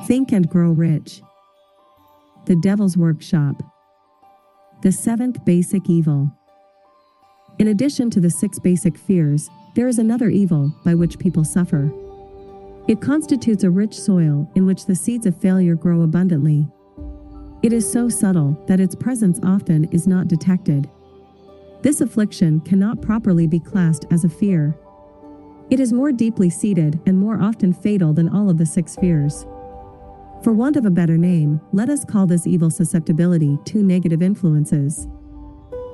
Think and Grow Rich. The Devil's Workshop. The seventh basic evil. In addition to the 6 basic fears, there is another evil by which people suffer. It constitutes a rich soil in which the seeds of failure grow abundantly. It is so subtle that its presence often is not detected. This affliction cannot properly be classed as a fear. It is more deeply seated and more often fatal than all of the 6 fears. For want of a better name, let us call this evil susceptibility to negative influences.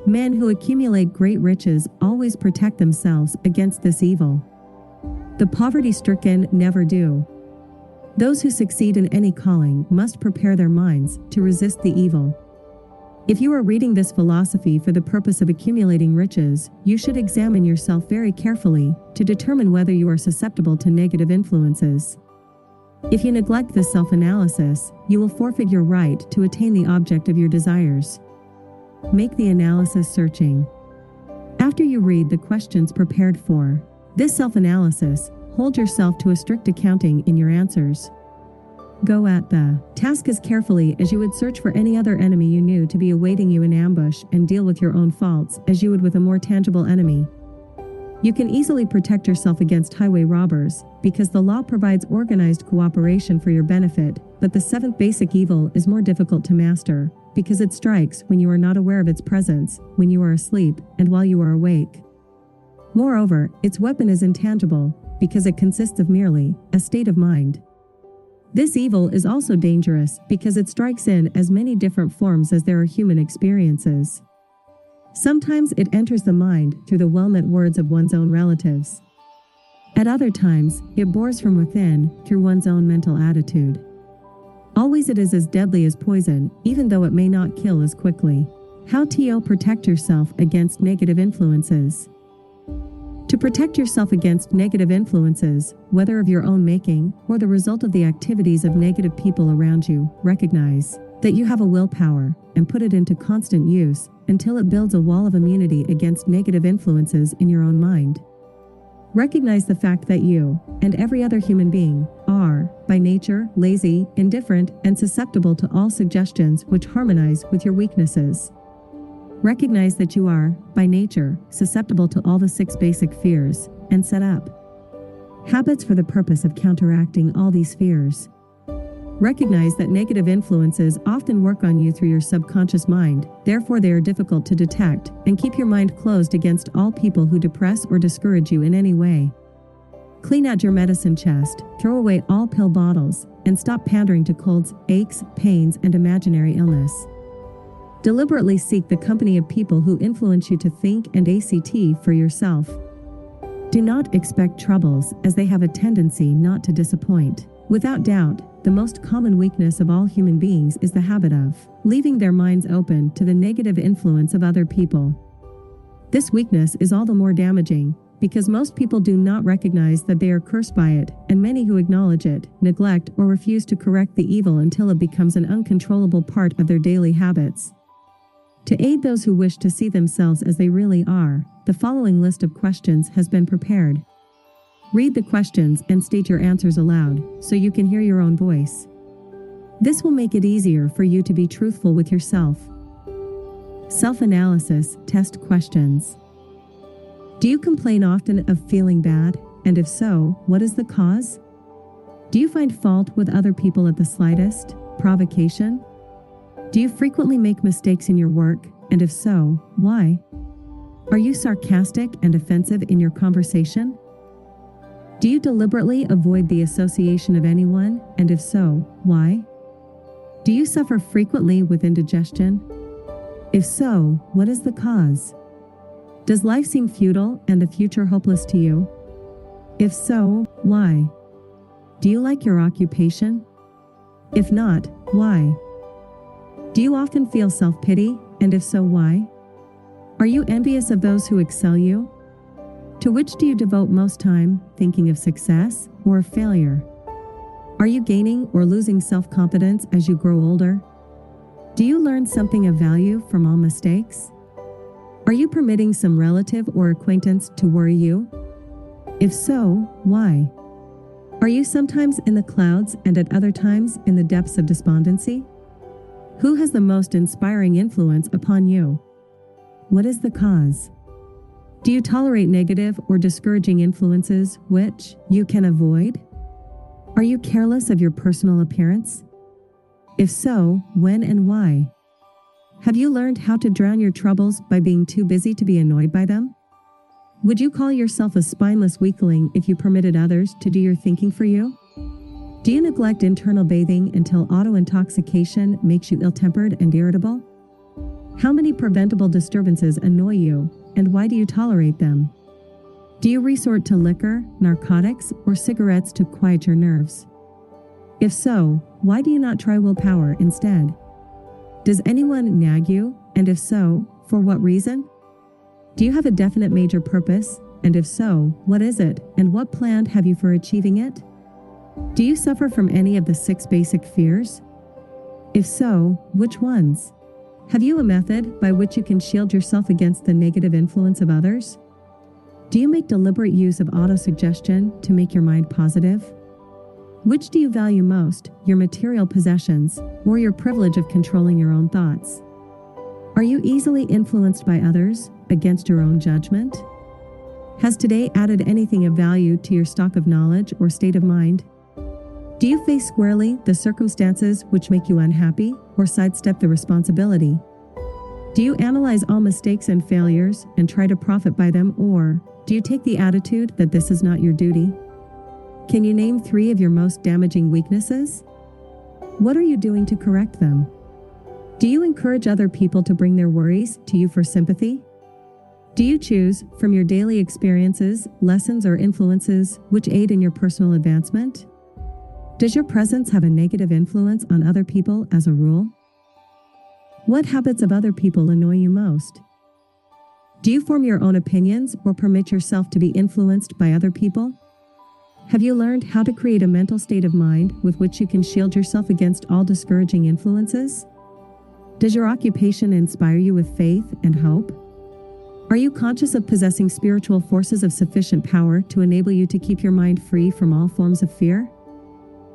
Men who accumulate great riches always protect themselves against this evil. The poverty-stricken never do. Those who succeed in any calling must prepare their minds to resist the evil. If you are reading this philosophy for the purpose of accumulating riches, you should examine yourself very carefully to determine whether you are susceptible to negative influences. If you neglect this self-analysis, you will forfeit your right to attain the object of your desires. Make the analysis searching. After you read the questions prepared for this self-analysis, hold yourself to a strict accounting in your answers. Go at the task as carefully as you would search for any other enemy you knew to be awaiting you in ambush, and deal with your own faults as you would with a more tangible enemy. You can easily protect yourself against highway robbers, because the law provides organized cooperation for your benefit, but the 7th basic evil is more difficult to master, because it strikes when you are not aware of its presence, when you are asleep, and while you are awake. Moreover, its weapon is intangible, because it consists of merely a state of mind. This evil is also dangerous because it strikes in as many different forms as there are human experiences. Sometimes it enters the mind through the well-meant words of one's own relatives. At other times, it bores from within through one's own mental attitude. Always it is as deadly as poison, even though it may not kill as quickly. How to protect yourself against negative influences. To protect yourself against negative influences, whether of your own making or the result of the activities of negative people around you, recognize that you have a willpower and put it into constant use until it builds a wall of immunity against negative influences in your own mind. Recognize the fact that you, and every other human being, are, by nature, lazy, indifferent, and susceptible to all suggestions which harmonize with your weaknesses. Recognize that you are, by nature, susceptible to all the 6 basic fears, and set up habits for the purpose of counteracting all these fears. Recognize that negative influences often work on you through your subconscious mind, therefore they are difficult to detect, and keep your mind closed against all people who depress or discourage you in any way. Clean out your medicine chest, throw away all pill bottles, and stop pandering to colds, aches, pains, and imaginary illness. Deliberately seek the company of people who influence you to think and act for yourself. Do not expect troubles, as they have a tendency not to disappoint. Without doubt, the most common weakness of all human beings is the habit of leaving their minds open to the negative influence of other people. This weakness is all the more damaging, because most people do not recognize that they are cursed by it, and many who acknowledge it, neglect or refuse to correct the evil until it becomes an uncontrollable part of their daily habits. To aid those who wish to see themselves as they really are, the following list of questions has been prepared. Read the questions and state your answers aloud, so you can hear your own voice. This will make it easier for you to be truthful with yourself. Self-analysis test questions. Do you complain often of feeling bad? And if so, what is the cause? Do you find fault with other people at the slightest provocation? Do you frequently make mistakes in your work? And if so, why? Are you sarcastic and offensive in your conversation? Do you deliberately avoid the association of anyone? And if so, why? Do you suffer frequently with indigestion? If so, what is the cause? Does life seem futile and the future hopeless to you? If so, why? Do you like your occupation? If not, why? Do you often feel self-pity? And if so, why? Are you envious of those who excel you? To which do you devote most time, thinking of success or of failure? Are you gaining or losing self-confidence as you grow older? Do you learn something of value from all mistakes? Are you permitting some relative or acquaintance to worry you? If so, why? Are you sometimes in the clouds and at other times in the depths of despondency? Who has the most inspiring influence upon you? What is the cause? Do you tolerate negative or discouraging influences which you can avoid? Are you careless of your personal appearance? If so, when and why? Have you learned how to drown your troubles by being too busy to be annoyed by them? Would you call yourself a spineless weakling if you permitted others to do your thinking for you? Do you neglect internal bathing until auto-intoxication makes you ill-tempered and irritable? How many preventable disturbances annoy you, and why do you tolerate them? Do you resort to liquor, narcotics, or cigarettes to quiet your nerves? If so, why do you not try willpower instead? Does anyone nag you, and if so, for what reason? Do you have a definite major purpose, and if so, what is it, and what plan have you for achieving it? Do you suffer from any of the 6 basic fears? If so, which ones? Have you a method by which you can shield yourself against the negative influence of others? Do you make deliberate use of autosuggestion to make your mind positive? Which do you value most, your material possessions, or your privilege of controlling your own thoughts? Are you easily influenced by others, against your own judgment? Has today added anything of value to your stock of knowledge or state of mind? Do you face squarely the circumstances which make you unhappy, or sidestep the responsibility? Do you analyze all mistakes and failures and try to profit by them, or do you take the attitude that this is not your duty? Can you name 3 of your most damaging weaknesses? What are you doing to correct them? Do you encourage other people to bring their worries to you for sympathy? Do you choose, from your daily experiences, lessons or influences which aid in your personal advancement? Does your presence have a negative influence on other people as a rule? What habits of other people annoy you most? Do you form your own opinions or permit yourself to be influenced by other people? Have you learned how to create a mental state of mind with which you can shield yourself against all discouraging influences? Does your occupation inspire you with faith and hope? Are you conscious of possessing spiritual forces of sufficient power to enable you to keep your mind free from all forms of fear?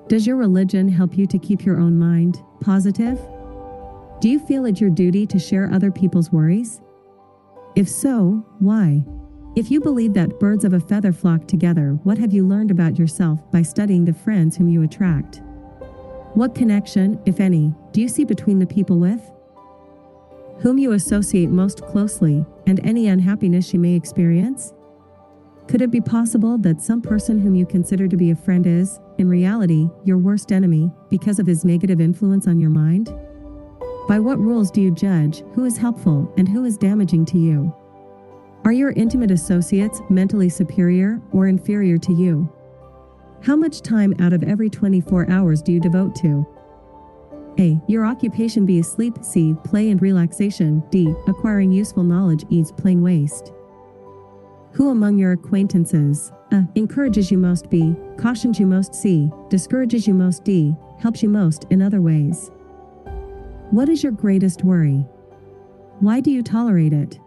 Does your religion help you to keep your own mind positive? Do you feel it your duty to share other people's worries? If so, why? If you believe that birds of a feather flock together, what have you learned about yourself by studying the friends whom you attract? What connection, if any, do you see between the people with whom you associate most closely, and any unhappiness you may experience? Could it be possible that some person whom you consider to be a friend is, in reality, your worst enemy because of his negative influence on your mind? By what rules do you judge who is helpful and who is damaging to you? Are your intimate associates mentally superior or inferior to you? How much time out of every 24 hours do you devote to A. Your occupation. B. Sleep. C. Play and relaxation. D. Acquiring useful knowledge. E. Plain waste. Who among your acquaintances A. Encourages you most. B. Cautions you most. C. Discourages you most. D. Helps you most in other ways. What is your greatest worry? Why do you tolerate it?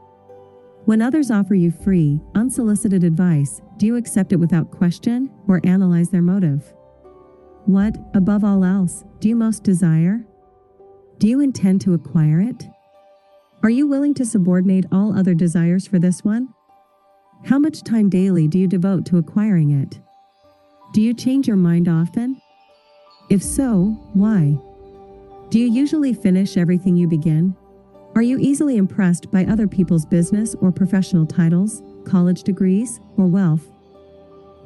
When others offer you free, unsolicited advice, do you accept it without question or analyze their motive? What, above all else, do you most desire? Do you intend to acquire it? Are you willing to subordinate all other desires for this one? How much time daily do you devote to acquiring it? Do you change your mind often? If so, why? Do you usually finish everything you begin? Are you easily impressed by other people's business or professional titles, college degrees, or wealth?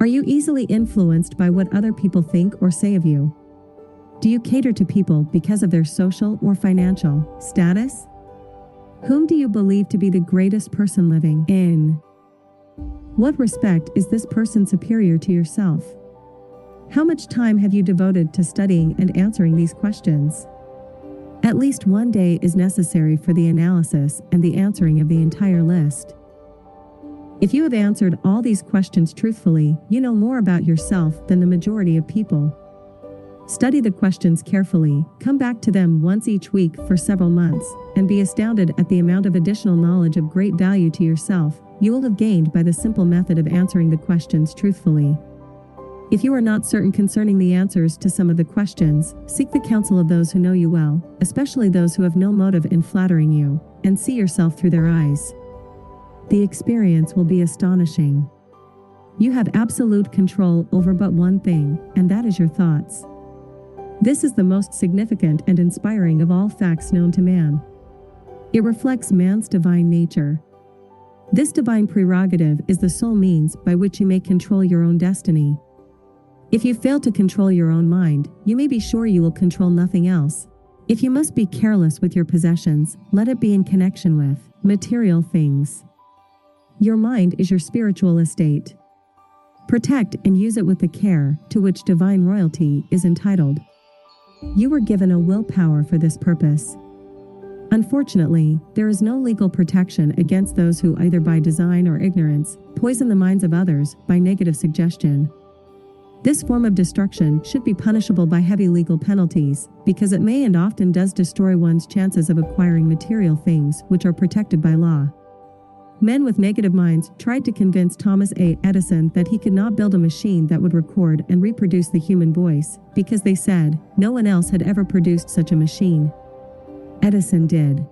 Are you easily influenced by what other people think or say of you? Do you cater to people because of their social or financial status? Whom do you believe to be the greatest person living? In what respect is this person superior to yourself? How much time have you devoted to studying and answering these questions? At least one day is necessary for the analysis and the answering of the entire list. If you have answered all these questions truthfully, you know more about yourself than the majority of people. Study the questions carefully, come back to them once each week for several months, and be astounded at the amount of additional knowledge of great value to yourself you will have gained by the simple method of answering the questions truthfully. If you are not certain concerning the answers to some of the questions, seek the counsel of those who know you well, especially those who have no motive in flattering you, and see yourself through their eyes. The experience will be astonishing. You have absolute control over but one thing, and that is your thoughts. This is the most significant and inspiring of all facts known to man. It reflects man's divine nature. This divine prerogative is the sole means by which you may control your own destiny. If you fail to control your own mind, you may be sure you will control nothing else. If you must be careless with your possessions, let it be in connection with material things. Your mind is your spiritual estate. Protect and use it with the care to which divine royalty is entitled. You were given a willpower for this purpose. Unfortunately, there is no legal protection against those who, either by design or ignorance, poison the minds of others by negative suggestion. This form of destruction should be punishable by heavy legal penalties, because it may and often does destroy one's chances of acquiring material things which are protected by law. Men with negative minds tried to convince Thomas A. Edison that he could not build a machine that would record and reproduce the human voice, because they said no one else had ever produced such a machine. Edison did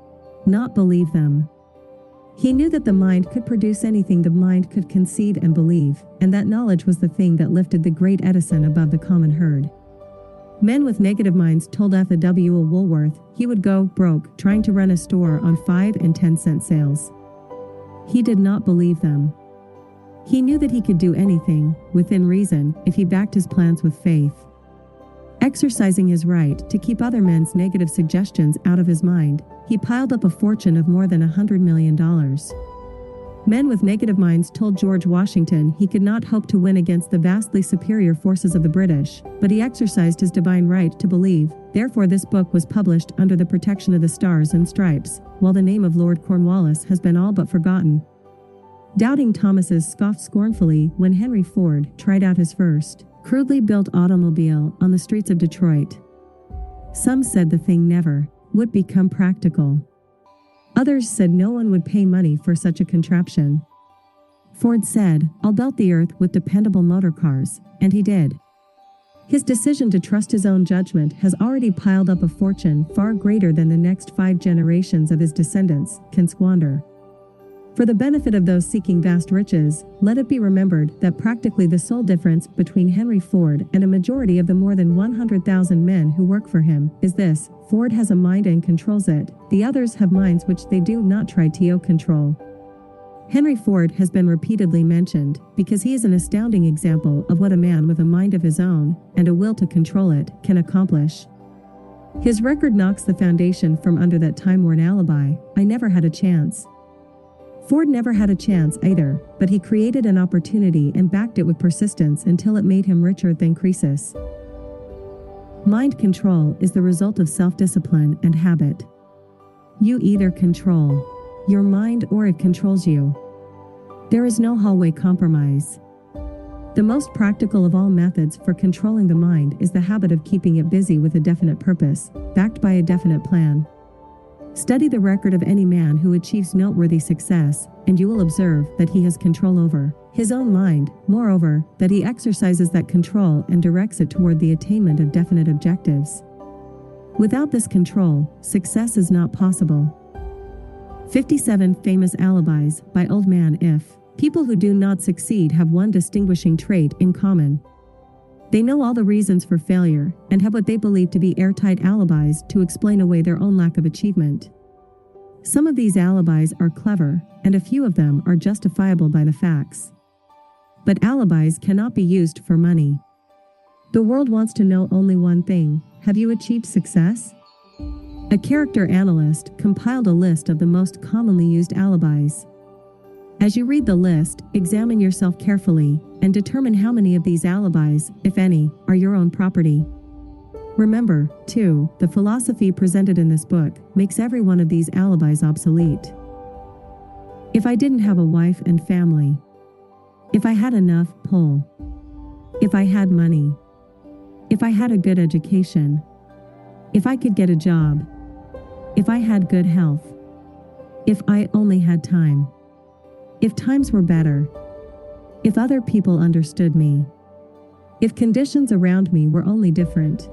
not believe them. He knew that the mind could produce anything the mind could conceive and believe, and that knowledge was the thing that lifted the great Edison above the common herd. Men with negative minds told F. W. Woolworth he would go broke trying to run a store on 5 and 10 cent sales. He did not believe them. He knew that he could do anything, within reason, if he backed his plans with faith. Exercising his right to keep other men's negative suggestions out of his mind, he piled up a fortune of more than $100 million. Men with negative minds told George Washington he could not hope to win against the vastly superior forces of the British, but he exercised his divine right to believe. Therefore this book was published under the protection of the Stars and Stripes, while the name of Lord Cornwallis has been all but forgotten. Doubting Thomases scoffed scornfully when Henry Ford tried out his first, crudely built automobile on the streets of Detroit. Some said the thing never would become practical. Others said no one would pay money for such a contraption. Ford said, "I'll belt the earth with dependable motor cars," and he did. His decision to trust his own judgment has already piled up a fortune far greater than the next 5 generations of his descendants can squander. For the benefit of those seeking vast riches, let it be remembered that practically the sole difference between Henry Ford and a majority of the more than 100,000 men who work for him is this: Ford has a mind and controls it, the others have minds which they do not try to control. Henry Ford has been repeatedly mentioned because he is an astounding example of what a man with a mind of his own, and a will to control it, can accomplish. His record knocks the foundation from under that time-worn alibi, "I never had a chance." Ford never had a chance either, but he created an opportunity and backed it with persistence until it made him richer than Croesus. Mind control is the result of self-discipline and habit. You either control your mind or it controls you. There is no hallway compromise. The most practical of all methods for controlling the mind is the habit of keeping it busy with a definite purpose, backed by a definite plan. Study the record of any man who achieves noteworthy success, and you will observe that he has control over his own mind, moreover, that he exercises that control and directs it toward the attainment of definite objectives. Without this control, success is not possible. 57 Famous Alibis by Old Man If. People who do not succeed have one distinguishing trait in common. They know all the reasons for failure, and have what they believe to be airtight alibis to explain away their own lack of achievement. Some of these alibis are clever, and a few of them are justifiable by the facts. But alibis cannot be used for money. The world wants to know only one thing: have you achieved success? A character analyst compiled a list of the most commonly used alibis. As you read the list, examine yourself carefully, and determine how many of these alibis, if any, are your own property. Remember, too, the philosophy presented in this book makes every one of these alibis obsolete. If I didn't have a wife and family. If I had enough pull. If I had money. If I had a good education. If I could get a job. If I had good health. If I only had time. If times were better. If other people understood me. If conditions around me were only different.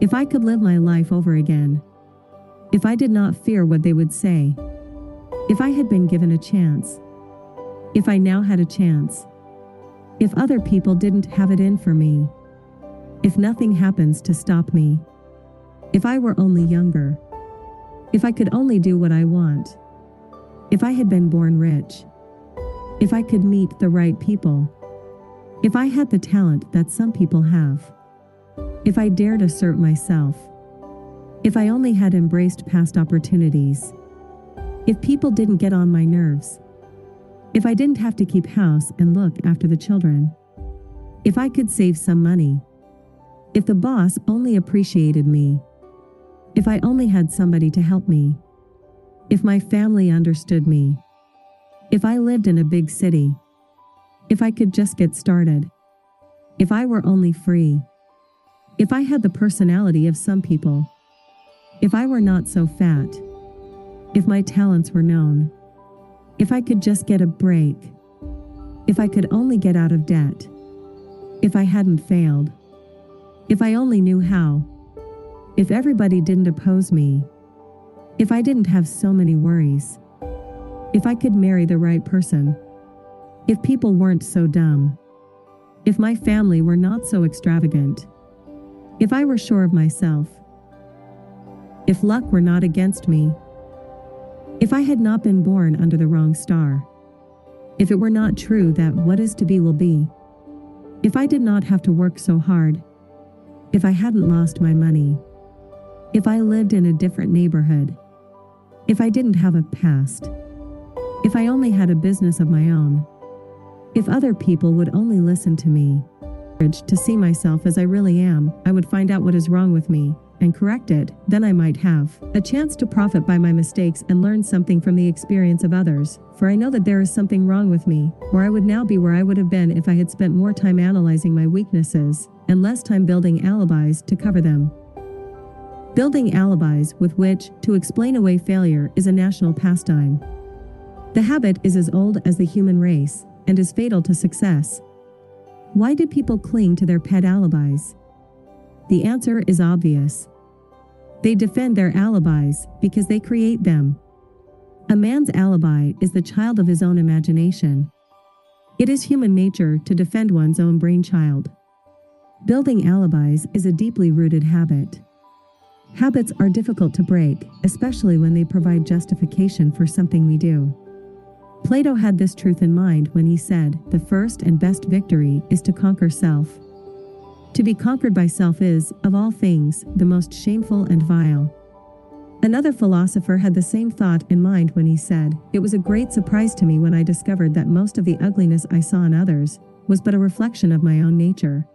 If I could live my life over again. If I did not fear what they would say. If I had been given a chance. If I now had a chance. If other people didn't have it in for me. If nothing happens to stop me. If I were only younger. If I could only do what I want. If I had been born rich. If I could meet the right people. If I had the talent that some people have. If I dared assert myself. If I only had embraced past opportunities. If people didn't get on my nerves. If I didn't have to keep house and look after the children. If I could save some money. If the boss only appreciated me. If I only had somebody to help me. If my family understood me. If I lived in a big city. If I could just get started. If I were only free. If I had the personality of some people. If I were not so fat. If my talents were known. If I could just get a break. If I could only get out of debt. If I hadn't failed. If I only knew how. If everybody didn't oppose me. If I didn't have so many worries. If I could marry the right person. If people weren't so dumb. If my family were not so extravagant. If I were sure of myself. If luck were not against me. If I had not been born under the wrong star. If it were not true that what is to be will be. If I did not have to work so hard. If I hadn't lost my money. If I lived in a different neighborhood. If I didn't have a past. If I only had a business of my own. If other people would only listen to me. To see myself as I really am, I would find out what is wrong with me and correct it, then I might have a chance to profit by my mistakes and learn something from the experience of others, for I know that there is something wrong with me, or I would now be where I would have been if I had spent more time analyzing my weaknesses and less time building alibis to cover them. Building alibis with which to explain away failure is a national pastime. The habit is as old as the human race and is fatal to success. Why do people cling to their pet alibis? The answer is obvious. They defend their alibis because they create them. A man's alibi is the child of his own imagination. It is human nature to defend one's own brainchild. Building alibis is a deeply rooted habit. Habits are difficult to break, especially when they provide justification for something we do. Plato had this truth in mind when he said, "The first and best victory is to conquer self." To be conquered by self is, of all things, the most shameful and vile. Another philosopher had the same thought in mind when he said, "It was a great surprise to me when I discovered that most of the ugliness I saw in others was but a reflection of my own nature."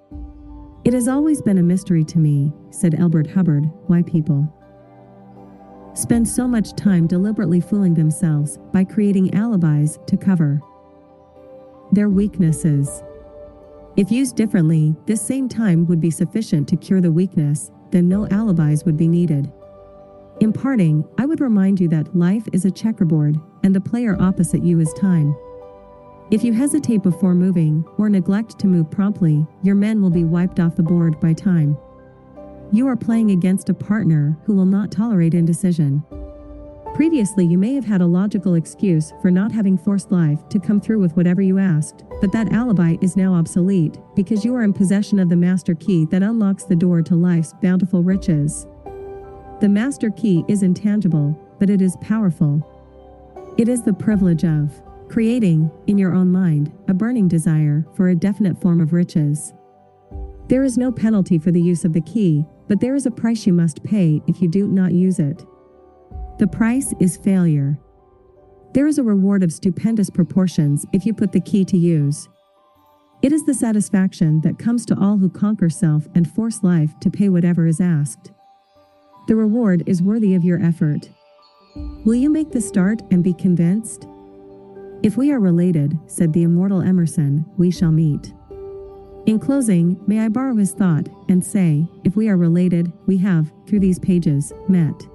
"It has always been a mystery to me," said Elbert Hubbard, "why people spend so much time deliberately fooling themselves by creating alibis to cover their weaknesses. If used differently, this same time would be sufficient to cure the weakness, then no alibis would be needed." In parting, I would remind you that life is a checkerboard, and the player opposite you is time. If you hesitate before moving, or neglect to move promptly, your men will be wiped off the board by time. You are playing against a partner who will not tolerate indecision. Previously, you may have had a logical excuse for not having forced life to come through with whatever you asked, but that alibi is now obsolete because you are in possession of the master key that unlocks the door to life's bountiful riches. The master key is intangible, but it is powerful. It is the privilege of creating, in your own mind, a burning desire for a definite form of riches. There is no penalty for the use of the key, but there is a price you must pay if you do not use it. The price is failure. There is a reward of stupendous proportions if you put the key to use. It is the satisfaction that comes to all who conquer self and force life to pay whatever is asked. The reward is worthy of your effort. Will you make the start and be convinced? "If we are related," said the immortal Emerson, "we shall meet." In closing, may I borrow his thought and say, if we are related, we have, through these pages, met.